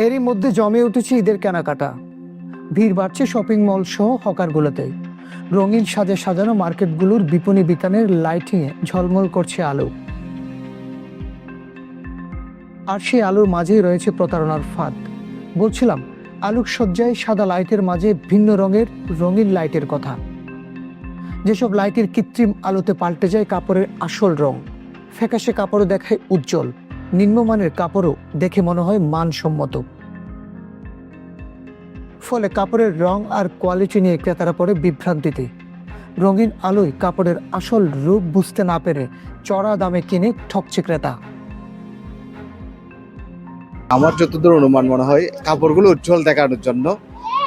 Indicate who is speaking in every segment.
Speaker 1: এরই মধ্যে জমে উঠেছে ঈদের কেনাকাটা। ভিড় বাড়ছে শপিং মল সহ হকারগুলোতে। রঙিন সাজে সাজানো মার্কেটগুলোর বিপণী বিতানের লাইটিংয়ে ঝলমল করছে আলো। আর সেই আলোর মাঝেই রয়েছে প্রতারণার ফাঁদ। বলছিলাম আলোকসজ্জায় সাদা লাইটের মাঝে ভিন্ন রঙের রঙিন লাইটের কথা। যেসব লাইটের কৃত্রিম আলোতে পাল্টে যায় কাপড়ের আসল রং। ফ্যাকাশে কাপড়ও দেখায় উজ্জ্বল, নিম্নমানের কাপড়ও দেখে মনে হয় মানসম্মত। ফলে কাপড়ের রং আর কোয়ালিটি নিয়ে ক্রেতারা পড়ে বিভ্রান্তিতে। রঙিন আলোয় কাপড়ের আসল রূপ বুঝতে না পেরে চড়া দামে কিনে ঠকছে ক্রেতা।
Speaker 2: আমার যতদূর অনুমান মনে হয় কাপড়গুলো উজ্জ্বল দেখানোর জন্য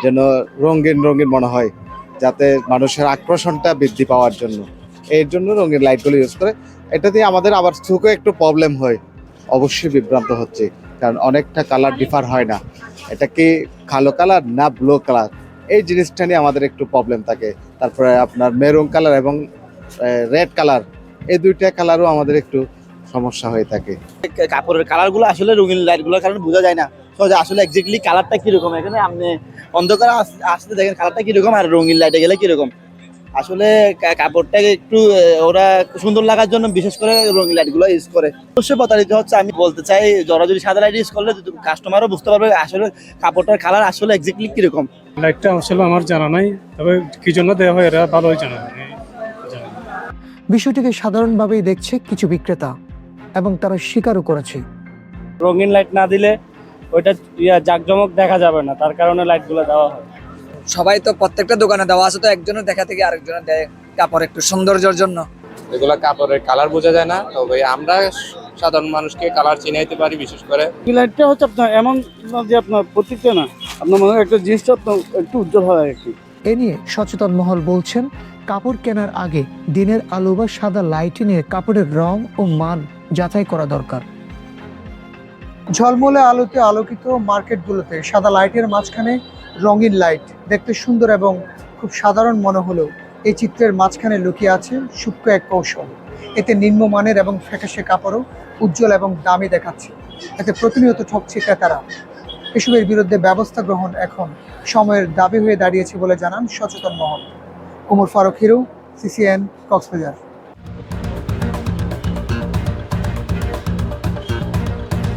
Speaker 2: যেন রঙিন রঙিন মনে হয়, যাতে মানুষের আকর্ষণটা বৃদ্ধি পাওয়ার জন্য এর জন্য রঙিন লাইটগুলো ইউজ করে। এটা দিয়ে আমাদের আবার চোখে একটু প্রবলেম হয়, অবশ্যই বিভ্রান্ত হচ্ছে, কারণ অনেকটা কালার ডিফার হয় না। এটা কি কালো কালার না ব্লু কালার, এই জিনিসটা নিয়ে আমাদের একটু প্রবলেম থাকে। তারপরে আপনার মেরুন কালার এবং রেড কালার, এই দুইটা কালারও আমাদের একটু সমস্যা হয়ে থাকে।
Speaker 3: কাপড়ের কালার গুলো আসলে রঙিন লাইট গুলোর কারণে বোঝা যায় না আসলে এক্স্যাক্টলি কালারটা কিরকম। এখানে আপনি অন্ধকার আসতে দেখেন কালারটা কিরকম, আর রঙিন লাইটে গেলে কিরকম। আসলে কাপড়টাকে একটু ওরা সুন্দর লাগার জন্য বিশেষ করে রঙিন লাইট গুলো ইউজ করে। অবশ্যই প্রতারিত হচ্ছে। আমি বলতে চাই যারা যদি সাদা লাইট ইউজ করলে কাস্টমারও বুঝতে পারবে আসলে কাপড়টার কালার আসলে এক্স্যাক্টলি কিরকম।
Speaker 4: লাইটটা আসলে আমার জানা নাই, তবে কি জন্য দেওয়া হয় এরা ভালোই জানা।
Speaker 1: বিষয়টিকে সাধারণভাবেই দেখছে কিছু বিক্রেতা এবং তারা স্বীকারও করেছে।
Speaker 5: রঙিন লাইট না দিলে ওইটা জাঁকজমক দেখা যাবে না, তার কারণে লাইটগুলো দেওয়া হয়।
Speaker 6: সবাই তো প্রত্যেকটা দোকানে দেওয়া আছে, তো একজনের দেখা থেকে আরেকজনের দেয় কাপড় একটু সৌন্দর্যের জন্য।
Speaker 7: এগুলা কাপড়ের কালার বোঝা যায় না, তবে আমরা সাধারণ মানুষকে কালার চিনাইতে পারি। বিশেষ করে
Speaker 5: এই লাইটটা হচ্ছে আপনার এমন না যে আপনার প্রতীকটা না, আপনার মনে হয় একটা জিনিসটা একটু উজ্জ্বল হয় আর কি।
Speaker 1: এ নিয়ে সচেতন মহল বলছেন, কাপড় কেনার আগে দিনের আলো বা সাদা লাইট নিয়ে কাপড়ের রং ও মান যাচাই করা দরকার। ঝলমলে আলোতে আলোকিত মার্কেটগুলোতে সাদা লাইটের মাঝখানে রঙিন লাইট দেখতে সুন্দর এবং খুব সাধারণ মনে হলেও এই চিত্রের মাঝখানে লুকিয়ে আছে সূক্ষ্ম এক কৌশল। এতে নিম্নমানের এবং ফ্যাকাশে কাপড়ও উজ্জ্বল এবং দামি দেখাচ্ছে। এতে প্রতিনিয়ত ঠকছে ক্রেতারা। এসবের বিরুদ্ধে ব্যবস্থা গ্রহণ এখন সময়ের দাবি হয়ে দাঁড়িয়েছে বলে জানান সচেতন মহল। ওমর ফারুক হিরু, সিসিএন, কক্সবাজার।